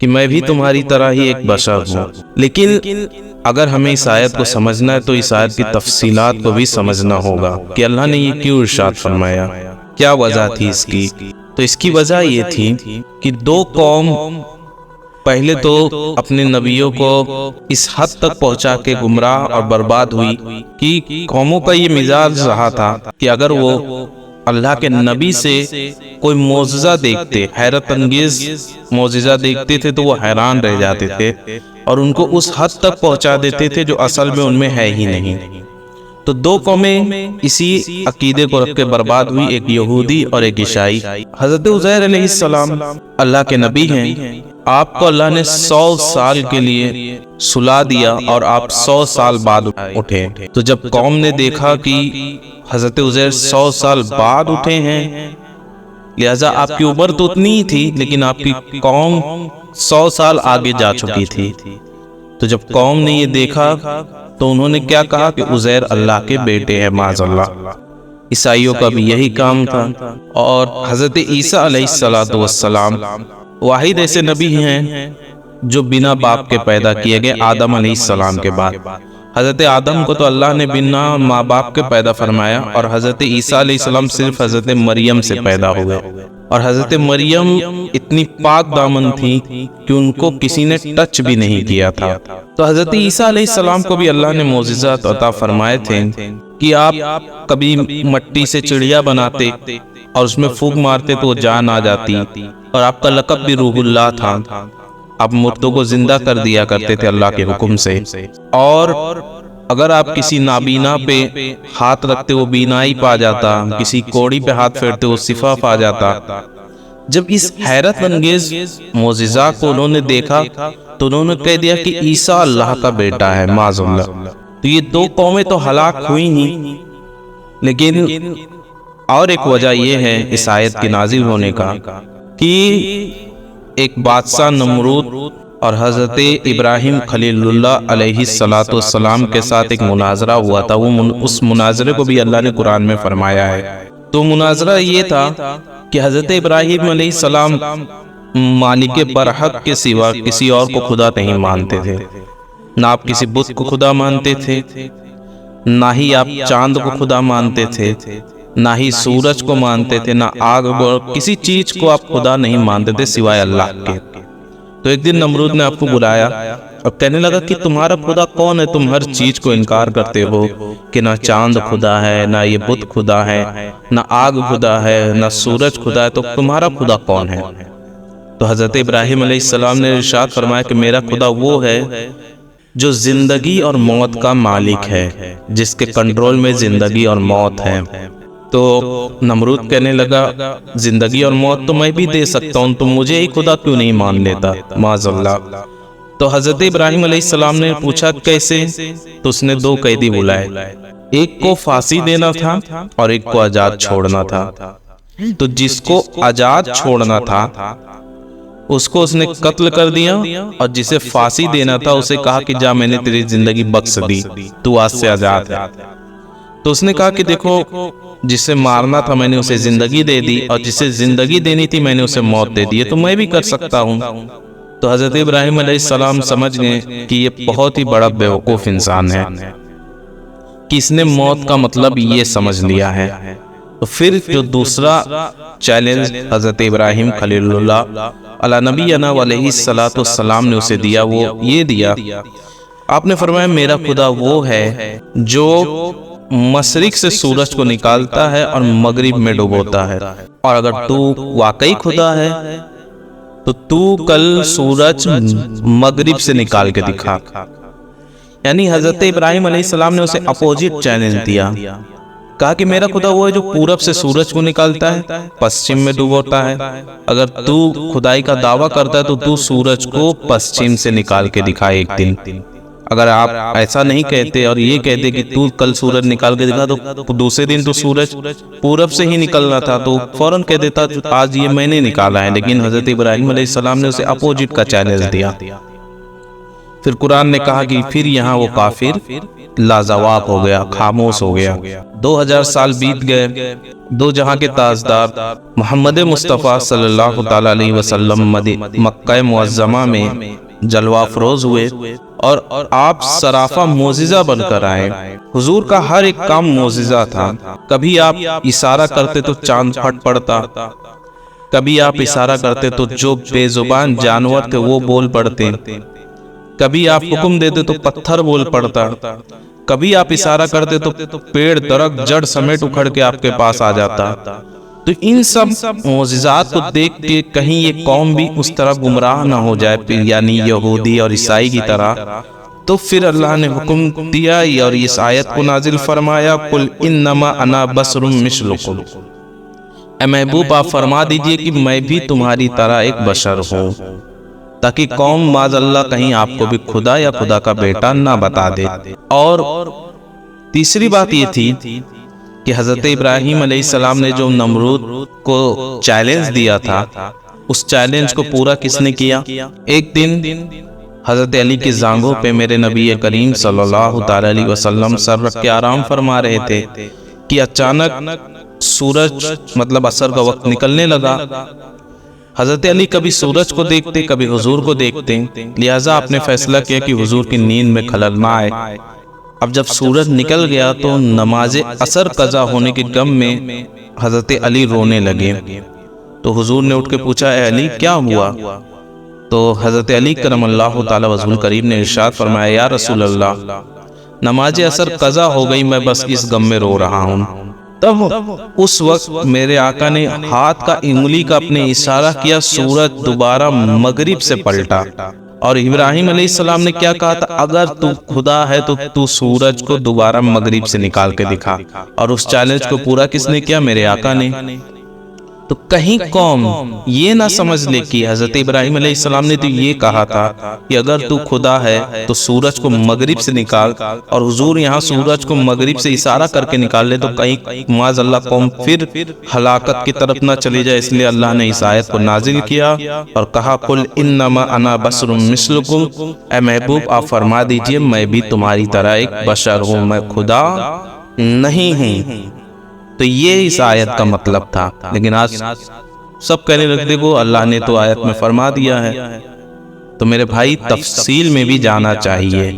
کہ میں بھی تمہاری طرح ہی ایک بشر ہوں۔ لیکن اگر ہمیں اس آیت کو سمجھنا ہے تو اس آیت کی تفصیلات کو بھی سمجھنا ہوگا کہ اللہ نے یہ کیوں ارشاد فرمایا، کیا وجہ تھی اس کی۔ تو اس کی وجہ یہ تھی کہ دو قوم پہلے تو اپنے نبیوں کو اس حد تک پہنچا کے گمراہ اور برباد ہوئی کہ قوموں کا یہ مزاج رہا تھا کہ اگر وہ اللہ کے نبی سے کوئی معجزہ دیکھتے، حیرت انگیز معجزہ دیکھتے تھے تو وہ حیران رہ جاتے تھے اور ان کو اس حد تک پہنچا دیتے تھے جو اصل میں ان میں ہے ہی نہیں۔ تو دو قومیں اسی عقیدے کو رکھ کے برباد ہوئی، ایک یہودی اور ایک عیسائی۔ حضرت عزیر علیہ السلام اللہ کے نبی ہیں، آپ کو اللہ نے 100 سال کے لیے سلا دیا اور آپ 100 سال بعد اٹھے۔ تو جب قوم نے دیکھا کہ حضرت عزیر 100 سال بعد اٹھے ہیں، لہذا آپ کی عمر تو اتنی ہی تھی لیکن آپ کی قوم 100 سال آگے جا چکی تھی۔ تو جب قوم نے یہ دیکھا تو انہوں نے کیا کہا کہ عزیر اللہ کے بیٹے ہیں، معاذ اللہ۔ عیسائیوں کا بھی یہی کام تھا۔ اور حضرت عیسیٰ علیہ السلام واحد ایسے نبی ہیں جو بنا باپ کے پیدا کیے گئے، آدم علیہ السلام کے بعد۔ حضرت آدم کو تو اللہ نے بنا ماں باپ کے پیدا فرمایا، اور حضرت عیسیٰ علیہ السلام صرف حضرت مریم سے پیدا ہوئے، اور حضرت مریم اتنی پاک دامن تھی کہ ان کو کسی نے ٹچ بھی نہیں کیا تھا۔ تو حضرت عیسیٰ علیہ السلام کو بھی اللہ نے معجزات عطا فرمائے تھے کہ آپ کبھی مٹی سے چڑیا بناتے اور اس میں پھونک مارتے تو وہ جان آ جاتی، اور آپ کا لقب بھی روح اللہ تھا۔ آپ مردوں کو زندہ کر دیا کرتے تھے اللہ کے حکم سے، اور اگر آپ کسی نابینا پہ ہاتھ رکھتے وہ بینائی پا جاتا، کسی کوڑی پہ ہاتھ پھیرتے وہ شفا پا جاتا۔ جب اس حیرت انگیز معجزہ کو انہوں نے دیکھا تو انہوں نے کہہ دیا کہ عیسیٰ اللہ کا بیٹا ہے، معاذ اللہ۔ تو یہ دو قومیں تو ہلاک ہوئی ہی، لیکن اور ایک وجہ یہ ہے اس آیت کے نازل ہونے کا کہ ایک بادشاہ نمرود اور حضرت ابراہیم خلیل اللہ علیہ السلام کے ساتھ ایک مناظرہ ہوا تھا۔ اس مناظرے کو بھی اللہ نے قرآن میں فرمایا ہے۔ تو مناظرہ یہ تھا کہ حضرت ابراہیم علیہ السلام مالک برحق کے سوا کسی اور کو خدا نہیں مانتے تھے، نہ آپ کسی بت کو خدا مانتے تھے، نہ ہی آپ چاند کو خدا مانتے تھے، نہ ہی سورج کو مانتے تھے، نہ آگ اور کسی چیز کو آپ خدا نہیں مانتے تھے سوائے اللہ کے۔ تو ایک دن نمرود نے آپ کو بلایا اور کہنے لگا کہ تمہارا خدا کون ہے؟ تم ہر چیز کو انکار کرتے ہو کہ نہ چاند خدا ہے، نہ یہ بت خدا ہے، نہ آگ خدا ہے، نہ سورج خدا ہے، تو تمہارا خدا کون ہے؟ تو حضرت ابراہیم علیہ السلام نے ارشاد فرمایا کہ میرا خدا وہ ہے جو زندگی اور موت کا مالک ہے، جس کے کنٹرول میں زندگی اور موت ہے۔ تو نمرود کہنے لگا زندگی اور موت تو میں بھی دے سکتا ہوں، تو مجھے ہی خدا کیوں نہیں مان لیتا، معاذ اللہ۔ تو حضرت ابراہیم علیہ السلام نے پوچھا کیسے؟ تو اس نے دو قیدی بلائے، ایک کو پھانسی دینا تھا اور ایک کو آزاد چھوڑنا تھا۔ تو جس کو آزاد چھوڑنا تھا اس کو اس نے قتل کر دیا، اور جسے پھانسی دینا تھا اسے کہا کہ جا میں نے تیری زندگی بخش دی، تو آج سے آزاد ہے۔ تو اس نے کہا کہ دیکھو جسے مارنا تھا میں نے اسے زندگی دے دی، اور جسے زندگی دینی تھی میں نے اسے موت دے دی، تو میں بھی کر سکتا ہوں۔ تو حضرت ابراہیم علیہ السلام سمجھ گئے کہ یہ بہت ہی بڑا بیوقوف انسان ہے کہ اس نے موت کا مطلب یہ سمجھ لیا ہے۔ تو پھر جو دوسرا چیلنج حضرت ابراہیم خلیل اللہ علی نبینا علیہ السلام نے اسے دیا، وہ یہ دیا، آپ نے فرمایا میرا خدا وہ ہے جو مشرق سے سورج کو نکالتا ہے اور مغرب میں ڈبوتا ہے، اور اگر تو واقعی خدا ہے تو تو کل سورج مغرب سے نکال کے دکھا۔ یعنی حضرت ابراہیم علیہ السلام نے اسے اپوزٹ چیلنج دیا، کہا کہ میرا خدا وہ ہے جو پورب سے سورج کو نکالتا ہے، پشچم میں ڈبوتا ہے، اگر تو خدائی کا دعویٰ کرتا ہے تو تو سورج کو پشچم سے نکال کے دکھا ایک دن۔ اگر آپ ایسا نہیں کہتے اور یہ کہتے کہ تو کل سورج نکال کے دکھا، تو دوسرے دن تو سورج پورب سے ہی نکلنا تھا، تو فوراً کہہ دیتا آج یہ میں نے نکالا ہے۔ لیکن حضرت ابراہیم علیہ السلام نے اسے اپوزٹ کا چیلنج دیا، پھر قرآن نے کہا کہ پھر یہاں وہ کافر لاجواب ہو گیا، خاموش ہو گیا۔ 2000 سال بیت گئے، دو جہاں کے تاجدار محمد مصطفیٰ صلی اللہ تعالی علیہ وسلم مکہ معظمہ میں جلوہ افروز ہوئے اور آپ سرافہ معجزہ بن کر آئے۔ حضور کا ہر ایک کام معجزہ تھا۔ کبھی آپ اشارہ کرتے تو چاند پھٹ پڑتا، کبھی آپ اشارہ کرتے تو جو بے زبان جانور تھے وہ بول پڑتے، کبھی آپ حکم دیتے تو پتھر بول پڑتا، کبھی آپ اشارہ کرتے تو پیڑ درخت جڑ سمیٹ اکھڑ کے آپ کے پاس آ جاتا۔ تو ان سب معجزات کو دیکھ کے کہیں یہ قوم بھی اس طرح گمراہ نہ ہو جائے، یعنی یہودی اور عیسائی کی طرح، تو پھر اللہ نے حکم دیا اور اس آیت کو نازل فرمایا، قل انما انا بشر مثلکم، اے محبوب آپ فرما دیجئے کہ میں بھی تمہاری طرح ایک بشر ہوں، تاکہ قوم معاذ اللہ کہیں آپ کو بھی خدا یا خدا کا بیٹا نہ بتا دے۔ اور تیسری بات یہ تھی کہ حضرت ابراہیم علیہ السلام نے جو نمرود کو چیلنج دیا تھا، اس چیلنج کو پورا کس نے کیا؟ ایک دن حضرت علی کی زانگوں پہ میرے نبی کریم صلی اللہ تعالی علیہ وسلم سر رکھ کے آرام فرما رہے تھے کہ اچانک سورج مطلب عصر کا وقت نکلنے لگا۔ حضرت علی کبھی سورج کو دیکھتے، کبھی حضور کو دیکھتے، لہٰذا آپ نے فیصلہ کیا کہ حضور کی نیند میں خلل نہ آئے۔ اب جب سورج نکل گیا تو نماز عصر قضا ہونے کے غم میں حضرت علی رونے لگے۔ تو حضور نے اٹھ کے پوچھا، اے علی کیا ہوا؟ تو حضرت علی کرم اللہ تعالی وجہ الکریم نے ارشاد فرمایا، یا رسول اللہ نماز عصر قضا ہو گئی، میں بس اس غم میں رو رہا ہوں۔ تب اس وقت میرے آقا نے ہاتھ کا انگلی کا اپنے اشارہ کیا، سورج دوبارہ مغرب سے پلٹا۔ اور ابراہیم علیہ السلام نے کیا کہا تھا؟ اگر تو خدا ہے تو تو سورج کو دوبارہ مغرب سے نکال کے دکھا۔ اور اس چیلنج کو پورا کس نے کیا؟ میرے آقا نے۔ تو کہیں قوم یہ نہ سمجھ لے کہ حضرت ابراہیم علیہ السلام نے تو یہ کہا تھا کہ اگر تو خدا ہے تو سورج کو مغرب سے نکال، اور حضور یہاں سورج کو مغرب سے اشارہ کر کے نکال لے، تو کہیں معاذ اللہ قوم پھر ہلاکت کی طرف نہ چلی جائے۔ اس لیے اللہ نے اس آیت کو نازل کیا اور کہا، قل انما انا بشر مثلکم، اے محبوب آپ فرما دیجئے میں بھی تمہاری طرح ایک بشر ہوں، میں خدا نہیں ہوں۔ تو یہ اس آیت کا مطلب تھا، لیکن آج سب کہنے لگتے کو اللہ نے تو آیت میں فرما دیا ہے۔ تو میرے بھائی تفصیل میں بھی جانا چاہیے،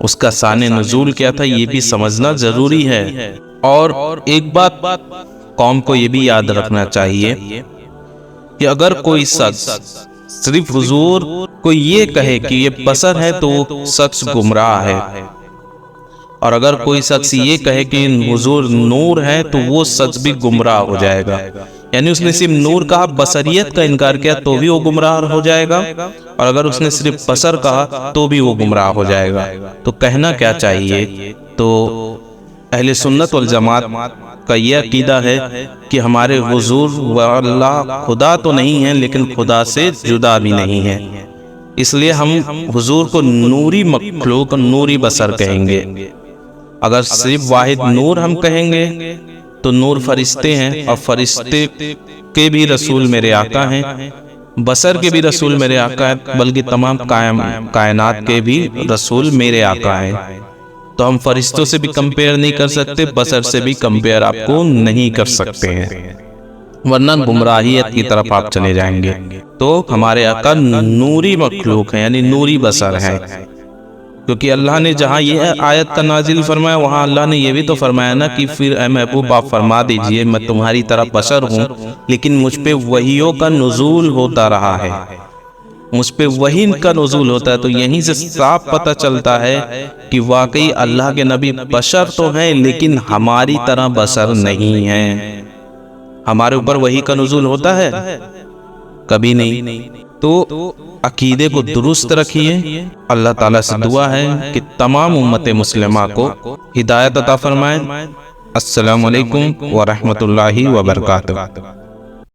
اس کا شان نزول کیا تھا یہ بھی سمجھنا ضروری ہے۔ اور ایک بات قوم کو یہ بھی یاد رکھنا چاہیے کہ اگر کوئی شخص صرف حضور کو یہ کہے کہ یہ بشر ہے تو وہ شخص گمراہ ہے، اور اگر کوئی شخص یہ کہے کہ حضور نور ہے تو وہ شخص بھی گمراہ ہو جائے گا۔ یعنی اس نے صرف نور کہا، بشریت کا انکار کیا تو بھی وہ گمراہ ہو جائے گا، اور اگر اس نے صرف بشر کہا تو بھی وہ گمراہ ہو جائے گا۔ تو کہنا کیا چاہیے؟ تو اہل سنت والجماعت کا یہ عقیدہ ہے کہ ہمارے حضور و اللہ خدا تو نہیں ہیں، لیکن خدا سے جدا بھی نہیں ہیں، اس لیے ہم حضور کو نوری مخلوق، نوری بشر کہیں گے۔ اگر صرف واحد نور ہم کہیں گے تو نور فرشتے ہیں، اور فرشتے کے بھی رسول میرے آقا ہیں، بشر کے بھی رسول میرے آقا ہیں، بلکہ تمام کائنات کے بھی رسول میرے آقا ہیں۔ تو ہم فرشتوں سے بھی کمپیئر نہیں کر سکتے، بشر سے بھی کمپیئر آپ کو نہیں کر سکتے ہیں، ورنہ گمراہیت کی طرف آپ چلے جائیں گے۔ تو ہمارے آقا نوری مخلوق ہیں، یعنی نوری بشر ہیں، کیونکہ اللہ نے جہاں یہ آیت کا نازل فرمایا وہاں اللہ نے یہ بھی تو فرمایا نا کہ پھر اے محبوب آپ فرما دیجئے میں تمہاری طرح بشر ہوں، لیکن مجھ پہ وحیوں کا نزول ہوتا رہا ہے، مجھ پہ وحی کا نزول ہوتا ہے۔ تو یہیں سے صاف پتہ چلتا ہے کہ واقعی اللہ کے نبی بشر تو ہیں لیکن ہماری طرح بشر نہیں ہیں۔ ہمارے اوپر وحی کا نزول ہوتا ہے؟ کبھی نہیں۔ تو عقیدے کو درست رکھیے۔ اللہ تعالیٰ سے دعا ہے کہ تمام امت مسلمہ کو ہدایت عطا فرمائے۔ السلام علیکم ورحمۃ اللہ وبرکاتہ۔